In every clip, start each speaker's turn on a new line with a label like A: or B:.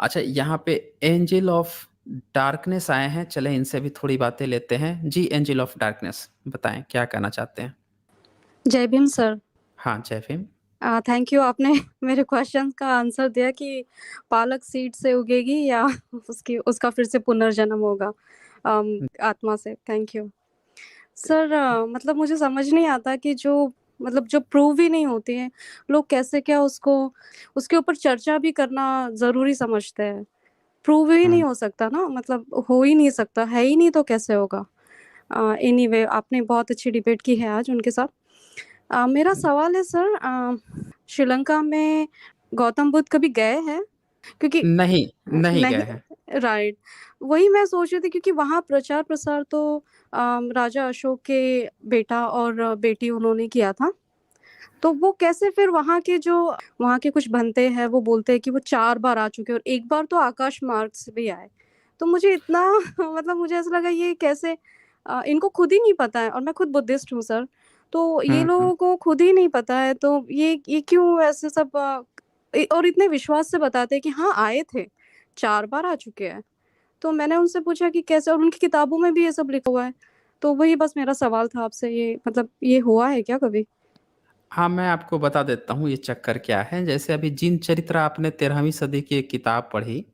A: अच्छा, यहाँ पे एंजल ऑफ डार्कनेस आए हैं, चलें इनसे भी थोड़ी बातें लेते हैं। जी, एंजल ऑफ डार्कनेस बताएँ क्या कहना चाहते हैं?
B: जय भीम सर।
A: हाँ, जय भीम।
B: थैंक यू आपने मेरे क्वेश्चन का आंसर दिया कि पालक सीड से उगेगी या उसकी उसका फिर से पुनर्जन्म होगा आत्मा से। Thank you. सर मतलब मुझे समझ नहीं आता कि जो मतलब जो प्रूव ही नहीं होती है, लोग कैसे क्या उसको उसके ऊपर चर्चा भी करना ज़रूरी समझते हैं। प्रूव ही नहीं
A: हुँ।
B: हो सकता ना, मतलब हो ही नहीं सकता, है ही नहीं तो कैसे होगा? एनीवे आपने बहुत अच्छी डिबेट की है आज उनके साथ। मेरा सवाल है सर, श्रीलंका में गौतम बुद्ध कभी गए हैं? क्योंकि
A: नहीं, नहीं गए
B: नहीं,
A: हैं।
B: राइट। वही मैं सोच रही थी क्योंकि वहाँ प्रचार-प्रसार तो राजा अशोक के बेटा और बेटी उन्होंने किया था। तो वो कैसे फिर वहाँ के कुछ बनते हैं, वो बोलते हैं कि वो 4 बार आ चुके हैं और 1 बार तो आकाश मार्ग से भी आए। तो मुझे इतना मतलब मुझे ऐसा लगा ये कैसे इनको खुद ही नहीं पता है और मैं खुद बुद्धिस्ट हूँ सर। तो ये
A: हुँ, हुँ।
B: लोगों को खुद ही नहीं पता है तो ये क्यों ऐसे सब और इतने विश्वास से बताते हैं कि हाँ, आए थे, 4 बार आ चुके हैं। तो मैंने उनसे पूछा कि कैसे और उनकी किताबों में भी ये सब लिखा हुआ है। तो वही बस मेरा सवाल था आपसे ये मतलब ये हुआ है क्या कभी?
A: हाँ, मैं आपको बता देता हूँ ये चक्कर क्या है। जैसे अभी जिन चरित्र आपने 13वीं सदी की एक किताब पढ़ी,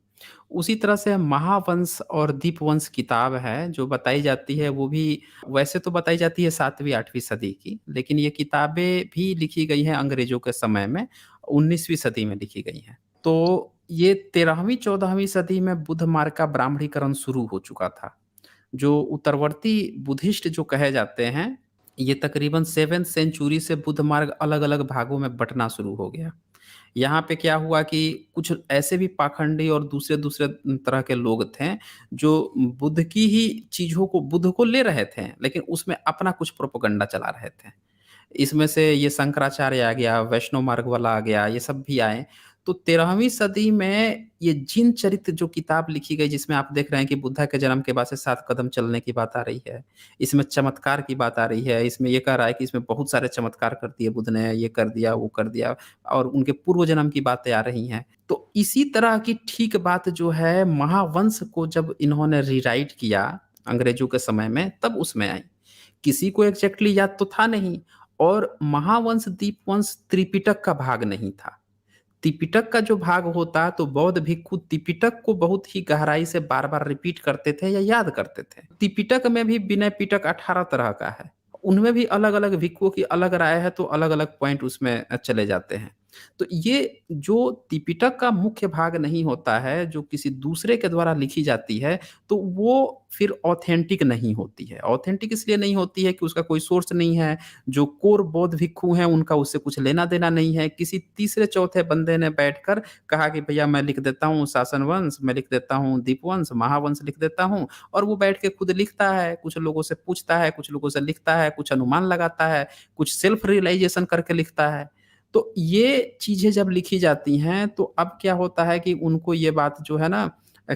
A: उसी तरह से महावंश और दीपवंश किताब है, जो बताई जाती है वो भी वैसे तो बताई जाती है 7वीं 8वीं सदी की, लेकिन ये किताबें भी लिखी गई हैं अंग्रेज़ों के समय में, 19वीं सदी में लिखी गई हैं। तो ये 13वीं 14वीं सदी में बुद्ध मार्ग का ब्राह्मणीकरण शुरू हो चुका था। जो उत्तरवर्ती बुद्धिस्ट जो कहे जाते हैं, ये तकरीबन 7th सेंचुरी से बुद्ध मार्ग अलग-अलग भागों में बँटना शुरू हो गया। यहाँ पे क्या हुआ कि कुछ ऐसे भी पाखंडी और दूसरे-दूसरे तरह के लोग थे, जो बुद्ध की ही चीज़ों को बुद्ध को ले रहे थे, लेकिन उसमें अपना कुछ प्रोपेगेंडा चला रहे थे। इसमें से ये शंकराचार्य आ गया, वैष्णव मार्ग वाला आ गया, ये सब भी आए। तो 13वीं सदी में ये जिन चरित्र जो किताब लिखी गई जिसमें आप देख रहे हैं कि बुद्धा के जन्म के बाद से 7 कदम चलने की बात आ रही है। इसमें चमत्कार की बात आ रही है, इसमें ये कह रहा है कि इसमें बहुत सारे चमत्कार कर दिए बुद्ध ने, ये कर दिया, वो कर दिया और उनके पूर्व जन्म की बातें आ रही हैं। तो इसी तरह की ठीक बात जो है महावंश को जब इन्होंने रीराइट किया अंग्रेजों के समय में, तब उसमें आई। किसी को एग्ज़ैक्टली याद तो था नहीं और महावंश, दीपवंश त्रिपिटक का भाग नहीं था। त्रिपिटक का जो भाग होता तो बौद्ध भिक्षु त्रिपिटक को बहुत ही गहराई से बार-बार रिपीट करते थे या याद करते थे। त्रिपिटक में भी विनय पिटक 18 तरह का है। उनमें भी अलग-अलग भिक्षुओं की अलग राय है तो अलग-अलग पॉइंट उसमें चले जाते हैं। तो ये जो त्रिपिटक का मुख्य भाग नहीं होता है, जो किसी दूसरे के द्वारा लिखी जाती है, तो वो फिर ऑथेंटिक नहीं होती है। ऑथेंटिक इसलिए नहीं होती है कि उसका कोई सोर्स नहीं है, जो कोर बौद्ध भिक्षु हैं उनका उससे कुछ लेना-देना नहीं है। किसी तीसरे-चौथे बंदे ने बैठकर कहा कि भैया मैं लिख देता हूँ शासन वंश, मैं लिख देता हूँ दीपवंश, महावंश लिख देता हूँ और वो बैठ के खुद लिखता है, कुछ लोगों से पूछता है, कुछ लोगों से लिखता है, कुछ अनुमान लगाता है, कुछ सेल्फ रियलाइज़ेशन करके लिखता है। तो ये चीज़ें जब लिखी जाती हैं, तो अब क्या होता है कि उनको ये बात जो है ना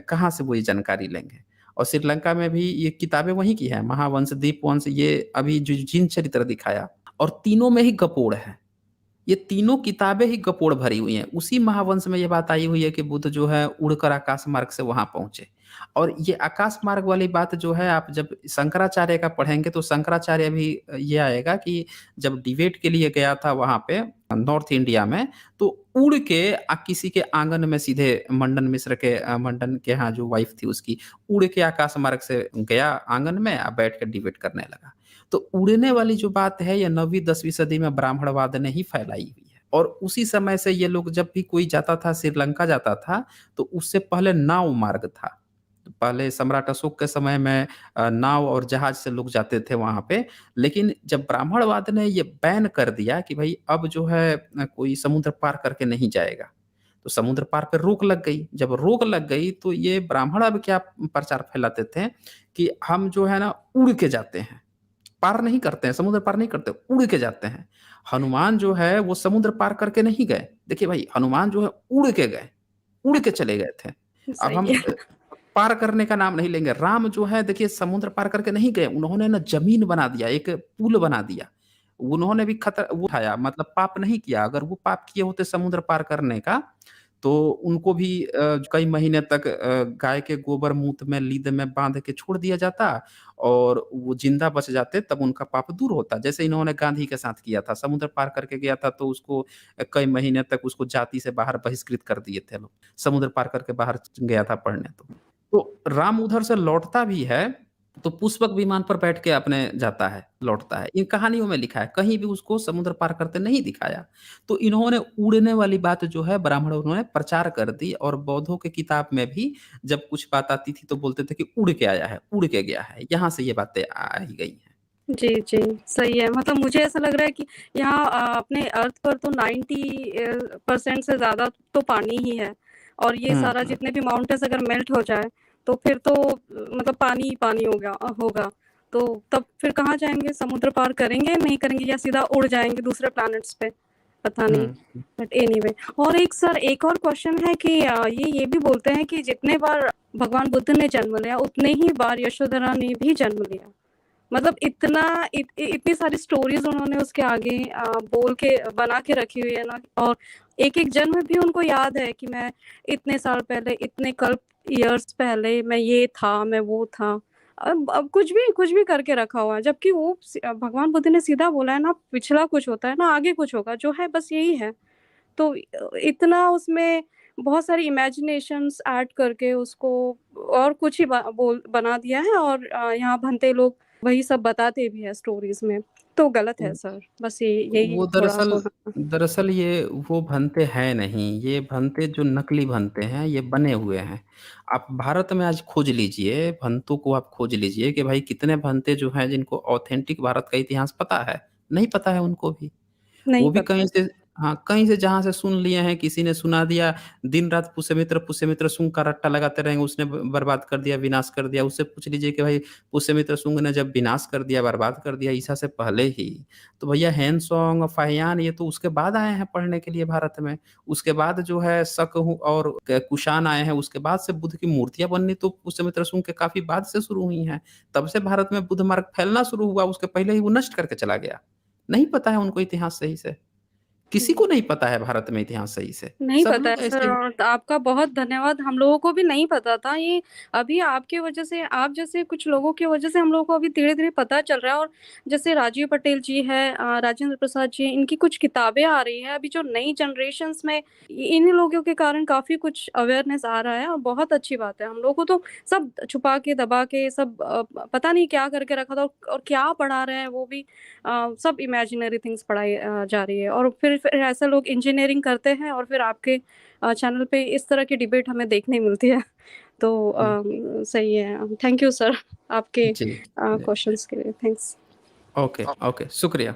A: कहाँ से वो ये जानकारी लेंगे? और श्रीलंका में भी ये किताबें वहीं की हैं, महावंश, दीपवंश ये अभी जो जिन चरित्र दिखाया और तीनों में ही गपोड़ है। ये तीनों किताबें ही गपोड़ भरी हुई हैं। उसी महावंश में ये बात आई हुई है कि बुद्ध जो है उड़कर आकाश मार्ग से वहाँ पहुँचे। और ये आकाश मार्ग वाली बात जो है आप जब शंकराचार्य का पढ़ेंगे तो शंकराचार्य भी ये आएगा कि जब डिबेट के लिए गया था वहाँ पे नॉर्थ इंडिया में, तो उड़ के किसी के आँगन में सीधे मंडन मिश्र के मंडन के यहाँ जो वाइफ़ थी उसकी, उड़ के आकाश मार्ग से गया आँगन में बैठ के डिबेट करने लगा। तो उड़ने वाली जो बात है ये 9वीं 10वीं सदी में ब्राह्मणवाद ने ही फैलाई हुई है और उसी समय से ये लोग जब भी कोई जाता था श्रीलंका जाता था तो उससे पहले नाव मार्ग था। तो पहले सम्राट अशोक के समय में नाव और जहाज से लोग जाते थे वहाँ पे। लेकिन जब ब्राह्मणवाद ने ये बैन कर दिया कि भई अब जो है कोई समुद्र पार करके नहीं जाएगा। तो समुद्र पार पे रोक लग गई। जब रोक लग गई तो ये ब्राह्मण अब क्या प्रचार फैलाते थे कि हम जो है ना उड़ के जाते हैं। पार नहीं करते हैं, समुद्र पार नहीं करते, उड़ के जाते हैं। हनुमान जो है वो समुद्र पार करके नहीं गए। देखिए भाई हनुमान जो है उड़ के गए, उड़ के चले गए थे। अब
B: सही
A: हम
B: है।
A: पार करने का नाम नहीं लेंगे। राम जो है देखिए समुद्र पार करके नहीं गए, उन्होंने ना ज़मीन बना दिया, एक पुल बना दिया। उन्होंने भी वो उठाया मतलब पाप नहीं किया, अगर वो पाप किए होते समुद्र पार करने का, तो उनको भी कई महीने तक गाय के गोबर मूत्र में लीद में बाँध के छोड़ दिया जाता और वो ज़िंदा बच जाते तब उनका पाप दूर होता। जैसे इन्होंने गांधी के साथ किया था, समुद्र पार करके गया था तो उसको कई महीने तक उसको जाति से बाहर बहिष्कृत कर दिए थे लोग। समुद्र पार करके बाहर गया था पढ़ने तो। तो राम उधर से लौटता भी है, तो पुष्पक विमान पर बैठ के अपने जाता है, लौटता है। इन कहानियों में लिखा है, कहीं भी उसको समुद्र पार करते नहीं दिखाया। तो इन्होंने उड़ने वाली बात जो है ब्राह्मणों ने प्रचार कर दी और बौद्धों की किताब में भी जब कुछ बात आती थी तो बोलते थे कि उड़ के आया है, उड़ के गया है। यहाँ से ये बातें आ ही गई हैं।
B: जी, जी, सही है। मतलब मुझे ऐसा लग रहा है कि यहाँ अपने अर्थ पर तो 90 परसेंट से ज़्यादा तो पानी ही है और ये
A: हुँ,
B: सारा
A: हुँ।
B: जितने भी माउंटेन्स अगर मेल्ट हो जाए, तो फिर तो मतलब पानी ही पानी होगा। तो तब फिर कहाँ जाएँगे? समुद्र पार करेंगे, नहीं करेंगे या सीधा उड़ जाएँगे दूसरे प्लैनेट्स पे? पता नहीं।
A: हुँ, हुँ।
B: बट एनीवे और एक सर एक और क्वेश्चन है कि ये भी बोलते हैं कि जितने बार भगवान बुद्ध ने जन्म लिया, उतने ही बार यशोधरा ने भी जन्म लिया। मतलब इतनी सारी स्टोरीज उन्होंने उसके आगे बोल के बना के रखी हुई है ना और एक एक जन्म भी उनको याद है कि मैं इतने साल पहले इतने कल्प ईयर्स पहले मैं ये था मैं वो था अब कुछ भी करके रखा हुआ है जबकि वो भगवान बुद्ध ने सीधा बोला है ना पिछला कुछ होता है ना आगे कुछ होगा जो है बस यही है तो इतना उसमें बहुत सारी इमेजिनेशंस ऐड करके उसको और कुछ ही बना दिया है और यहाँ भंते लोग वही सब बताते भी हैं स्टोरीज में तो गलत है सर बस यही
A: वो
B: थोड़ा
A: दरअसल
B: बोलना
A: दरअसल ये वो भंते हैं नहीं, ये भंते जो नकली भंते हैं, ये बने हुए हैं। आप भारत में आज खोज लीजिए, भंतों को आप खोज लीजिए कि भाई कितने भंते जो हैं जिनको ऑथेंटिक भारत का इतिहास पता है, नहीं पता है उनको भी।
B: नहीं
A: वो भी
B: पता
A: कहीं से हाँ, कहीं से जहाँ से सुन लिए हैं, किसी ने सुना दिया, दिन-रात पुष्यमित्र सूंग का रट्टा लगाते रहेंगे, उसने ब बर्बाद कर दिया, विनाश कर दिया। उससे पूछ लीजिए कि भाई पुष्यमित्र सूंग ने जब विनाश कर दिया, बर्बाद कर दिया ईसा से पहले ही, तो भैया हेनसोंग, फाहियान ये तो उसके बाद आए हैं पढ़ने के लिए भारत में। उसके बाद जो है शक हु और क कुषाण आए हैं, उसके बाद से बुद्ध की मूर्तियाँ बननी तो पुष्यमित्र सूंग के काफ़ी बाद से शुरू हुई हैं। तब से भारत में बुद्ध मार्ग फैलना शुरू हुआ, उसके पहले ही वो नष्ट करके चला गया। नहीं पता है उनको इतिहास सही से। किसी
B: है
A: को नहीं पता है भारत में इतिहास सही से।
B: नहीं
A: सब
B: पता है
A: लोग
B: सर
A: ऐसे ही
B: और आपका बहुत धन्यवाद हम लोगों को भी नहीं पता था ये अभी आपके वजह से आप जैसे कुछ लोगों की वजह से हम लोगों को अभी धीरे-धीरे पता चल रहा है और जैसे राजीव पटेल जी हैं राजेंद्र प्रसाद जी इनकी कुछ किताबें आ रही हैं अभी जो नई जनरेशन्स में इन लोगों के कारण काफ़ी कुछ अवेयरनेस आ रहा है और बहुत अच्छी बात है। हम लोगों को तो सब छुपा के, दबा के सब पता नहीं क्या करके रखा था और क्या पढ़ा रहे हैं वो भी सब इमेजिनरी थिंग्स पढ़ाई जा रही है और फिर ऐसे लोग इंजीनियरिंग करते हैं और फिर आपके चैनल पे इस तरह की डिबेट हमें देखने मिलती है तो
A: हुँ,
B: सही है थैंक यू सर आपके
A: जी, जी।
B: क्वेश्चंस के लिए थैंक्स
A: ओके, ओके, शुक्रिया।